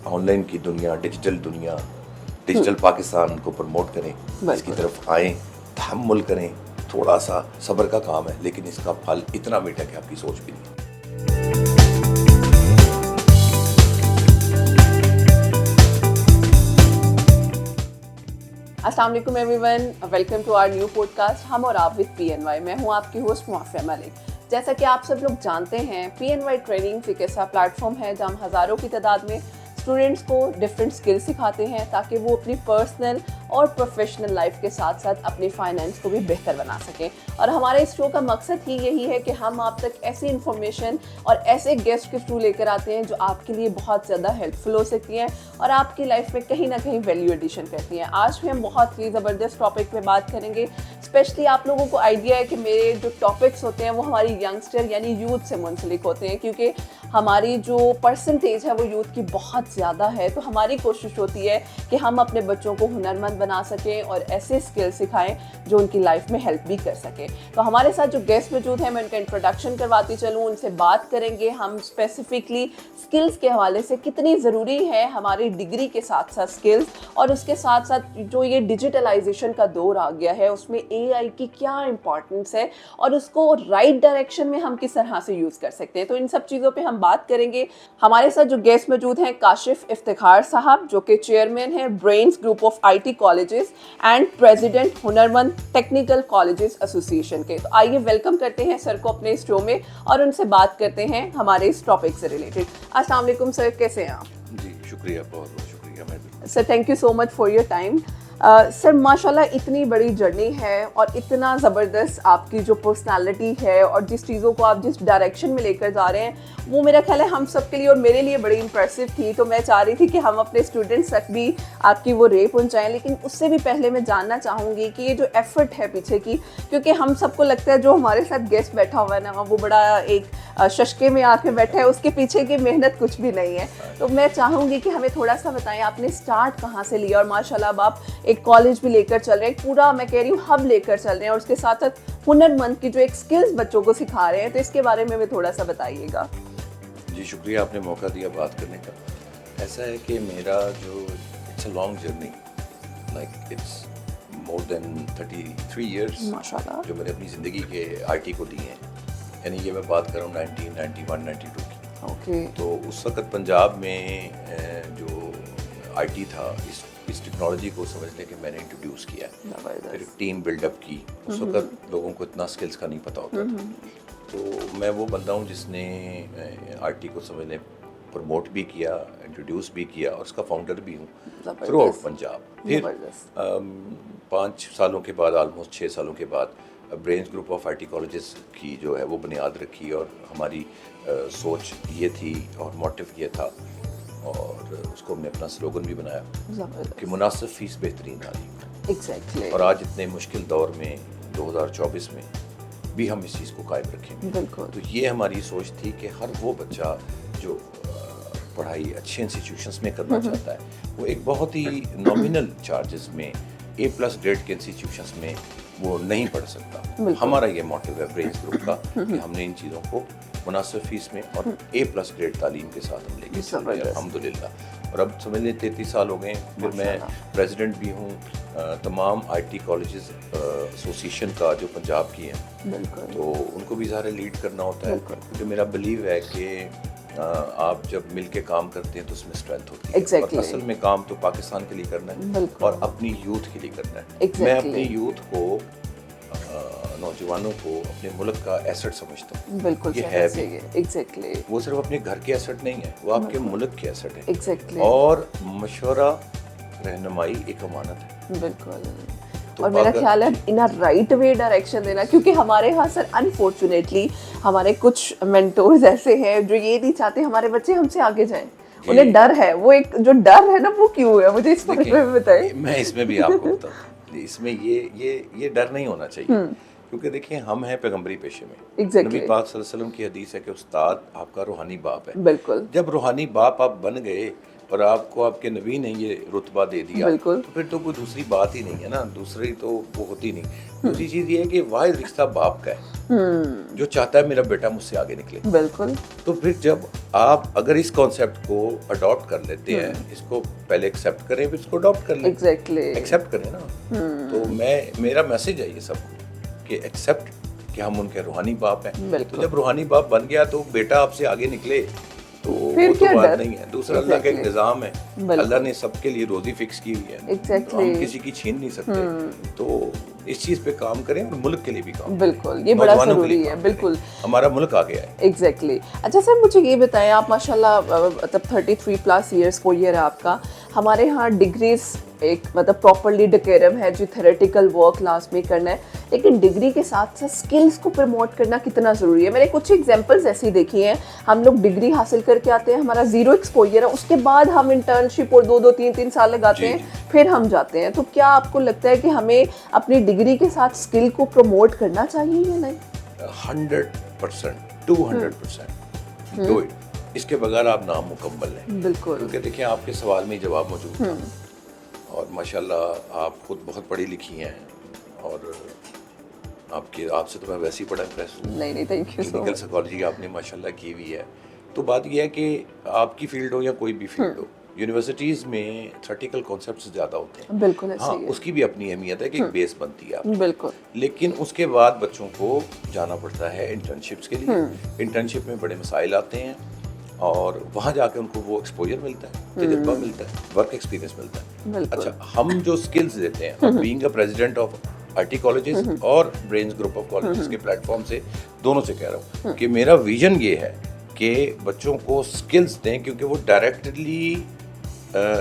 Online की दुनिया, digital Pakistan को प्रमोट करें, इसकी तरफ आएँ, तहम्मुल करें। थोड़ा सा सब्र का काम है, लेकिन इसका फल इतना मीठा कि आपकी सोच भी नहीं। अस्सलाम वालेकुम everyone, welcome to our new podcast हम और आप विद PNY। मैं हूं आपकी होस्ट मुआफिया मलिक। जैसा कि आप सब लोग जानते हैं, PNY ट्रेनिंग्स एक ऐसा प्लेटफॉर्म है जहां हम हज़ारों की तादाद में स्टूडेंट्स को डिफरेंट स्किल्स सिखाते हैं ताकि वो अपनी पर्सनल और प्रोफेशनल लाइफ के साथ साथ अपने फाइनेंस को भी बेहतर बना सकें। और हमारे इस शो का मकसद ही यही है कि हम आप तक ऐसी इन्फॉर्मेशन और ऐसे गेस्ट के थ्रू लेकर आते हैं जो आपके लिए बहुत ज़्यादा हेल्पफुल हो सकती हैं और आपकी लाइफ में कहीं ना कहीं वैल्यू एडिशन करती हैं। आज भी हम बहुत ही ज़बरदस्त टॉपिक पे बात करेंगे। स्पेशली आप लोगों को आइडिया है कि मेरे जो टॉपिक्स होते हैं वो हमारी यंगस्टर यानी यूथ से मुंसलिक होते हैं, क्योंकि हमारी जो परसेंटेज है वो यूथ की बहुत ज़्यादा है। तो हमारी कोशिश होती है कि हम अपने बच्चों को हुनरमंद बना सकें और ऐसे स्किल्स सिखाएं जो उनकी लाइफ में हेल्प भी कर सकें। तो हमारे साथ जो गेस्ट मौजूद हैं, मैं उनका इंट्रोडक्शन करवाती चलूँ, उनसे बात करेंगे हम स्पेसिफिकली स्किल्स के हवाले से कितनी ज़रूरी है हमारी डिग्री के साथ साथ स्किल्स, और उसके साथ साथ जो ये डिजिटलाइजेशन का दौर आ गया है उसमें AI की क्या इंपॉर्टेंस है और उसको राइट डायरेक्शन में हम किस तरह से यूज़ कर सकते हैं। तो इन सब चीज़ों पे हम बात करेंगे। हमारे साथ जो गेस्ट मौजूद हैं, काशिफ इफ्तिखार साहब जो कि चेयरमैन हैं brains group of IT colleges and president हुनरमंद टेक्निकल कॉलेजेस एसोसिएशन के। तो आइए वेलकम करते हैं सर को अपने इस शो में और उनसे बात करते हैं हमारे इस टॉपिक से रिलेटेड। अस्सलाम वालेकुम सर, कैसे हैं आप? जी शुक्रिया, बहुत बहुत शुक्रिया। मैं sir thank you so much for your time. Sir माशाल्लाह इतनी बड़ी जर्नी है और इतना ज़बरदस्त आपकी जो पर्सनालिटी है और जिस चीज़ों को आप जिस डायरेक्शन में लेकर जा रहे हैं वो मेरा ख्याल है हम सब के लिए और मेरे लिए बड़ी इंप्रेसिव थी। तो मैं चाह रही थी कि हम अपने स्टूडेंट्स तक भी आपकी वो रे पहुँचाएँ, लेकिन उससे भी पहले मैं जानना चाहूँगी कि ये जो एफ़र्ट है पीछे की, क्योंकि हम सबको लगता है जो हमारे साथ गेस्ट बैठा हुआ है ना वो बड़ा एक शशके में आके बैठा है, उसके पीछे की मेहनत कुछ भी नहीं है। तो मैं चाहूँगी कि हमें थोड़ा सा बताएं आपने स्टार्ट कहाँ से लिया, और माशाल्लाह अब आप एक कॉलेज भी लेकर चल रहे हैं, पूरा मैं कह रही हूँ हब लेकर चल रहे हैं और उसके साथ साथ हुनरमंद की जो एक स्किल्स बच्चों को सिखा रहे हैं। तो इसके बारे में थोड़ा सा बताइएगा। जी शुक्रिया, आपने मौका दिया बात करने का। ऐसा है कि मेरा जो it's a long journey, like it's more than 33 years माशाल्लाह जो मैंने अपनी ज़िंदगी के IT को दिए हैं। यानी ये मैं बात कर रहा हूँ 1991-92 की। ओके। तो उस वक़्त पंजाब में जो IT था, इस टेक्नोलॉजी को समझने के मैंने इंट्रोड्यूस किया, फिर टीम बिल्डअप की। उस वक़्त लोगों को इतना स्किल्स का नहीं पता होता था। तो मैं वो बंदा हूँ जिसने IT को समझने प्रमोट भी किया, इंट्रोड्यूस भी किया और उसका फाउंडर भी हूँ थ्रू आउट पंजाब। फिर 5 सालों के बाद, ऑलमोस्ट 6 सालों के बाद brains group of IT colleges की जो है वो बुनियाद रखी और हमारी सोच ये थी और मोटिव ये था और उसको हमने अपना स्लोगन भी बनाया कि मुनासिब फीस बेहतरीन तालीम। एग्जैक्टली। और आज इतने मुश्किल दौर में 2024 में भी हम इस चीज़ को कायम रखेंगे। बिल्कुल। तो ये हमारी सोच थी कि हर वो बच्चा जो पढ़ाई अच्छे इंस्टीट्यूशंस में करना चाहता है वो एक बहुत ही नॉमिनल चार्जेस में A+ ग्रेड के इंस्टीट्यूशंस में वो नहीं पढ़ सकता। हमारा ये मोटिव है ब्रेन्स ग्रुप का कि हमने इन चीज़ों को मुनासिब फीस में और A+ ग्रेड तालीम के साथ हम लेके चल रहे हैं अल्हम्दुलिल्लाह। और अब समझ लें 33 साल हो गए। फिर मैं प्रेसिडेंट भी हूँ तमाम IT कॉलेजेस एसोसिएशन का जो पंजाब की हैं। तो उनको भी ज़ाहिर लीड करना होता है, क्योंकि मेरा बिलीव है कि आप जब मिल के काम करते हैं तो उसमें स्ट्रेंथ होती है। और असल में काम तो पाकिस्तान के लिए करना है और अपनी यूथ के लिए करना है। मैं अपनी यूथ को, नौजवानों को अपने मुल्क का एसेट समझता हूँ। बिल्कुल ये है भी। एग्जैक्टली। वो सिर्फ अपने घर के एसेट नहीं है, वो आपके मुल्क के एसेट है। एग्जैक्टली। और मशवरा, रहनुमाई एक अमानत है। बिल्कुल। तो और मेरा ख्याल है इन राइट वे डायरेक्शन देना, क्योंकि हमारे यहाँ सर अनफॉर्चुनेटली हमारे कुछ मेंटोर्स ऐसे हैं जो ये नहीं चाहते हमारे बच्चे हमसे आगे जाएं। उन्हें डर है, वो एक जो डर है ना वो क्यों है, मुझे इस बारे में बताएं। मैं इसमें भी आपको बताऊं, इसमें ये डर नहीं होना चाहिए, क्योंकि देखिए हम हैं पैगंबरी पेशे में। नबी पाक सल्लल्लाहु अलैहि वसल्लम की हदीस है कि उस्ताद आपका रूहानी बाप है। बिल्कुल। जब रूहानी बाप आप बन गए और आपको आपके नबी ने ये रुतबा दे दिया, बिल्कुल। तो फिर तो कोई दूसरी बात ही नहीं है ना, दूसरी तो वो होती नहीं। दूसरी चीज़ ये है कि वाहिद रिश्ता बाप का है जो चाहता है मेरा बेटा मुझसे आगे निकले। बिल्कुल। तो फिर जब आप अगर इस कॉन्सेप्ट को अडॉप्ट कर लेते हैं, इसको पहले एक्सेप्ट करें फिर इसको अडॉप्ट कर लें। एग्जैक्टली। एक्सेप्ट करें ना। तो मेरा मैसेज है ये सबको कि एक्सेप्ट कि हम उनके रूहानी बाप हैं। तो जब रूहानी बाप बन गया तो बेटा आपसे आगे निकले तो वो तो बात नहीं है। दूसरा अल्लाह का एक निज़ाम है, अल्लाह ने सबके लिए रोजी फिक्स की हुई है, तो हम किसी की छीन नहीं सकते। तो इस चीज़ पे काम करें और मुल्क के लिए भी काम। बिल्कुल, ये बड़ा ज़रूरी है। बिल्कुल, हमारा मुल्क आ गया है। एग्जैक्टली। अच्छा सर, मुझे ये बताएं, आप माशाल्लाह मतलब 33+ ईयर्स 4 ईयर है आपका। हमारे यहाँ डिग्रीज एक मतलब प्रॉपरली डेकोरम है जो थेरेटिकल वर्क क्लास में करना है, लेकिन डिग्री के साथ साथ स्किल्स को प्रमोट करना कितना ज़रूरी है। मैंने कुछ एग्जांपल्स ऐसी देखी हैं, हम लोग डिग्री हासिल करके आते हैं, हमारा 0 एक्सपोजर है, उसके बाद हम इंटर्नशिप और 2-2 3-3 साल लगाते हैं, फिर हम जाते हैं। तो क्या आपको लगता है कि हमें अपनी डिग्री के साथ स्किल को प्रमोट करना चाहिए या नहीं? 100%, 200% डू इट। इसके बगैर आप नामुकम्मल हैं। बिल्कुल। क्योंकि देखिए आपके सवाल में जवाब मौजूद था और माशाल्लाह आप खुद बहुत पढ़ी लिखी हैं और आपसे तो मैं वैसे ही बड़ा इम्प्रेस हूँ। नहीं, thank you so clinical much. Psychology आपने माशाल्लाह की हुई है। तो बात यह है कि आपकी फील्ड हो या कोई भी फील्ड हो, यूनिवर्सिटीज़ में थ्योरेटिकल कॉन्सेप्ट्स ज़्यादा होते हैं। बिल्कुल ऐसे हाँ, ही है। उसकी भी अपनी अहमियत है कि एक बेस बनती है आपकी। बिल्कुल। लेकिन उसके बाद बच्चों को जाना पड़ता है इंटर्नशिप्स के लिए। इंटर्नशिप में बड़े मसाइल आते हैं और वहाँ जाके उनको वो एक्सपोजर मिलता है, तजुर्बा मिलता है, वर्क एक्सपीरियंस मिलता है। बिल्कुल। अच्छा, हम जो स्किल्स देते हैं, being a president of IT colleges और ब्रेन्स ग्रुप ऑफ कॉलेजेस के प्लेटफॉर्म से, दोनों से कह रहा हूँ कि मेरा विजन ये है कि बच्चों को स्किल्स दें, क्योंकि वो डायरेक्टली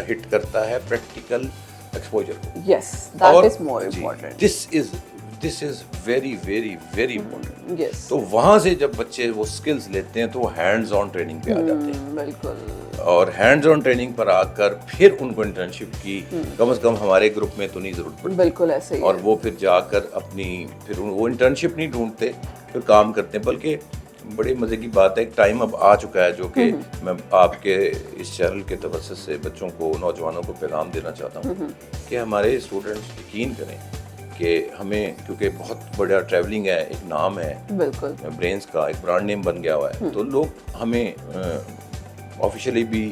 हिट करता है प्रैक्टिकल एक्सपोजर को। Yes, that is more important. This is very very very important. Yes. तो वहाँ से जब बच्चे वो स्किल्स लेते हैं तो वो हैंड्स ऑन ट्रेनिंग पे आ जाते हैं। बिल्कुल। और हैंड्स ऑन ट्रेनिंग पर आकर फिर उनको इंटर्नशिप की कम से कम हमारे ग्रुप में तो नहीं जरूरत पड़ती। बिल्कुल ऐसे ही और है। वो फिर जाकर फिर वो इंटर्नशिप नहीं ढूंढते, फिर काम करते हैं। बल्कि बड़ी मज़े की बात है, एक टाइम अब आ चुका है जो कि मैं आपके इस चैनल के तवज्जुह से बच्चों को, नौजवानों को पैगाम देना चाहता हूँ कि हमारे स्टूडेंट्स यकीन करें कि हमें, क्योंकि बहुत बड़ा ट्रैवलिंग है, एक नाम है बिल्कुल ब्रेन्स का, एक ब्रांड नेम बन गया हुआ है, तो लोग हमें ऑफिशियली भी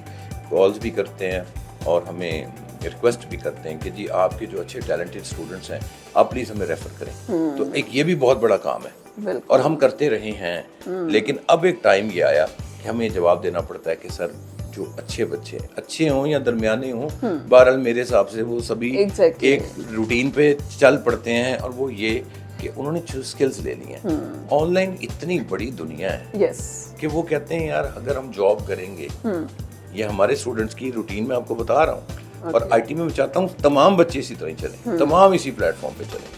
कॉल्स भी करते हैं और हमें रिक्वेस्ट भी करते हैं कि जी आपके जो अच्छे टैलेंटेड स्टूडेंट्स हैं आप प्लीज़ हमें रेफ़र करें। तो एक ये भी बहुत बड़ा काम है और हम करते रहे हैं। लेकिन अब एक टाइम ये आया कि हमें जवाब देना पड़ता है कि सर जो अच्छे बच्चे अच्छे हों या दरमियाने हों, बहरहाल मेरे हिसाब से वो सभी एक रूटीन पे चल पड़ते हैं। और वो ये कि उन्होंने जो स्किल्स ले ली हैं, ऑनलाइन इतनी बड़ी दुनिया है कि वो कहते हैं यार अगर हम जॉब करेंगे, ये हमारे स्टूडेंट्स की रूटीन में आपको बता रहा हूँ। और आईटी में मैं चाहता हूँ तमाम बच्चे इसी तरह चलें, तमाम इसी प्लेटफॉर्म पे चलें,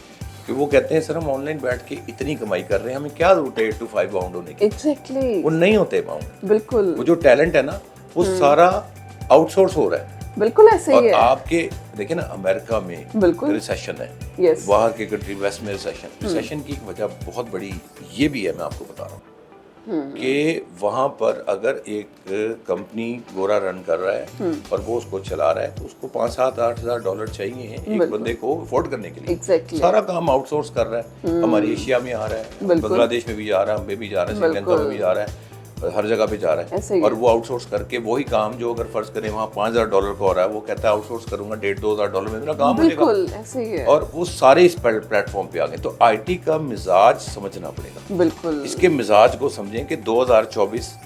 कि वो कहते हैं सर हम ऑनलाइन बैठ के इतनी कमाई कर रहे हैं, हमें क्या जरूरत है 8 to 5 बाउंड होने की। एग्जैक्टली। वो नहीं होते बाउंड। बिल्कुल। वो जो टैलेंट है ना वो सारा आउटसोर्स हो रहा है। बिल्कुल ऐसे ही है। और आपके देखिए ना अमेरिका में बिल्कुल रिसेशन है, यस, बाहर के कंट्री वेस्ट में रिसेशन की एक वजह बहुत बड़ी ये भी है, मैं आपको बता रहा हूँ कि वहाँ पर अगर एक कंपनी गोरा रन कर रहा है और वो उसको चला रहा है तो उसको 5-7-8 हज़ार डॉलर चाहिए एक बंदे को अफोर्ड करने के लिए। exactly. सारा काम आउटसोर्स कर रहा है। हमारी एशिया में आ रहा है, बांग्लादेश में भी जा रहा है, हमें भी जा रहा है, श्रीलंका में भी जा रहा है, हर जगह पे जा रहा है। और वो आउटसोर्स करके वही काम जो अगर फर्ज करें वहाँ 5,000 डॉलर का हो रहा है, वो कहता है आउटसोर्स करूंगा 1,500-2,000 डॉलर में मेरा काम हो जाएगा। बिल्कुल ऐसे ही है। और वो सारे इस प्लेटफॉर्म पे आ गए। तो आईटी का मिजाज समझना पड़ेगा। बिल्कुल इसके मिजाज को समझें कि 2024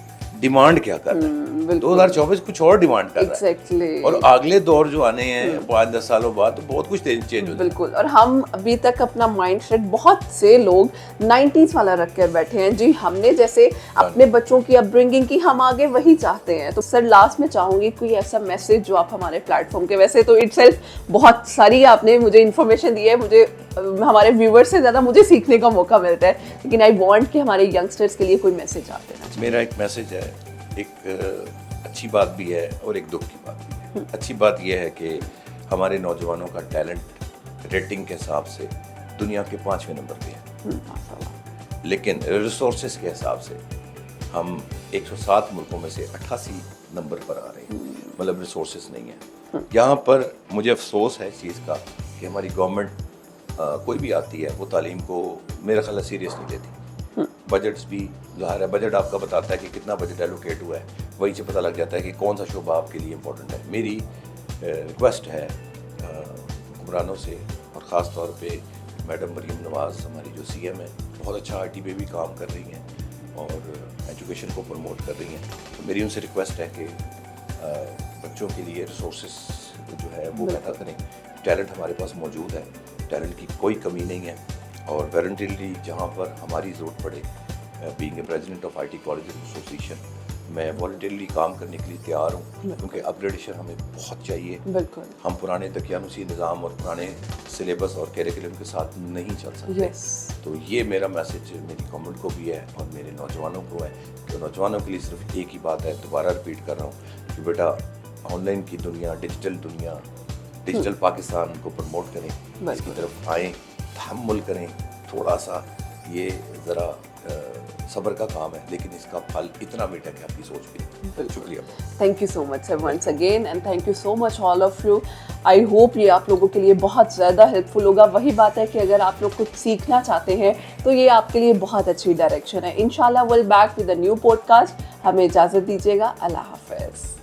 डिमांड क्या कर रहा है, 2024 कुछ और डिमांड कर रहा है। और अगले दौर जो आने हैं 5-10 सालों बाद तो बहुत कुछ चेंज हो जाएगा। बिल्कुल। और हम अभी तक अपना माइंडसेट बहुत से लोग 90s वाला रख कर बैठे हैं। जी हमने जैसे अपने बच्चों की अपब्रिंगिंग की, हम आगे वही चाहते हैं। तो सर लास्ट में चाहूंगी कोई ऐसा मैसेज जो आप हमारे प्लेटफॉर्म के, वैसे तो इटसेल्फ बहुत सारी आपने मुझे इन्फॉर्मेशन दी है, मुझे हमारे व्यूवर्स से ज़्यादा मुझे सीखने का मौका मिलता है, लेकिन आई वांट कि हमारे यंगस्टर्स के लिए कोई मैसेज आप देना चाहिए। मेरा एक मैसेज है, एक अच्छी बात भी है और एक दुख की बात भी है। अच्छी बात यह है कि हमारे नौजवानों का टैलेंट रेटिंग के हिसाब से दुनिया के 5वें नंबर पे है, लेकिन रिसोर्सेज के हिसाब से हम 107 मुल्कों में से 88 नंबर पर आ रहे हैं, मतलब रिसोर्सेज नहीं है। यहाँ पर मुझे अफसोस है इस चीज़ का कि हमारी गवर्नमेंट कोई भी आती है वो तालीम को मेरा ख्याल सीरियस नहीं लेती। बजट्स भी ज़ाहिर है, बजट आपका बताता है कि कितना बजट एलोकेट हुआ है, वहीं से पता लग जाता है कि कौन सा शोबा आपके लिए इम्पोर्टेंट है। मेरी रिक्वेस्ट है हुक्मरानों से, और ख़ास तौर पे मैडम मरीम नवाज़ हमारी जो सीएम है, बहुत अच्छा आईटी पे भी काम कर रही हैं और एजुकेशन को प्रमोट कर रही हैं। तो मेरी उनसे रिक्वेस्ट है कि बच्चों के लिए रिसोर्सेज जो है वो पैदा करें। टैलेंट हमारे पास मौजूद है, टैलेंट की कोई कमी नहीं है, और वॉलंटियरली जहाँ पर हमारी ज़रूरत पड़े, being a president of IT college association, मैं वॉलंटियरली काम करने के लिए तैयार हूँ, क्योंकि अपग्रेडेशन हमें बहुत चाहिए। बिल्कुल। हम पुराने दकियानुसी निज़ाम और पुराने सिलेबस और कैरिकुलम के साथ नहीं चल सकते। तो ये मेरा मैसेज मेरी गवर्नमेंट को भी है और मेरे नौजवानों को है, कि नौजवानों के लिए सिर्फ एक ही बात है, दोबारा रिपीट कर रहा हूँ कि बेटा ऑनलाइन की दुनिया, डिजिटल पाकिस्तान को प्रमोट करें, इसकी तरफ आएँ, तहम्मुल करें थोड़ा सा। ये ज़रा सब्र का काम है, लेकिन इसका फल इतना मीठा कि आपकी सोच भी। शुक्रिया। Thank you so much sir once again, and thank you so much all of you. I hope ये आप लोगों के लिए बहुत ज़्यादा हेल्पफुल होगा। वही बात है कि अगर आप लोग कुछ सीखना चाहते हैं तो ये आपके लिए बहुत अच्छी डायरेक्शन है। इंशाल्लाह will back with a new podcast. हमें इजाज़त दीजिएगा। अल्लाह हाफ़िज़।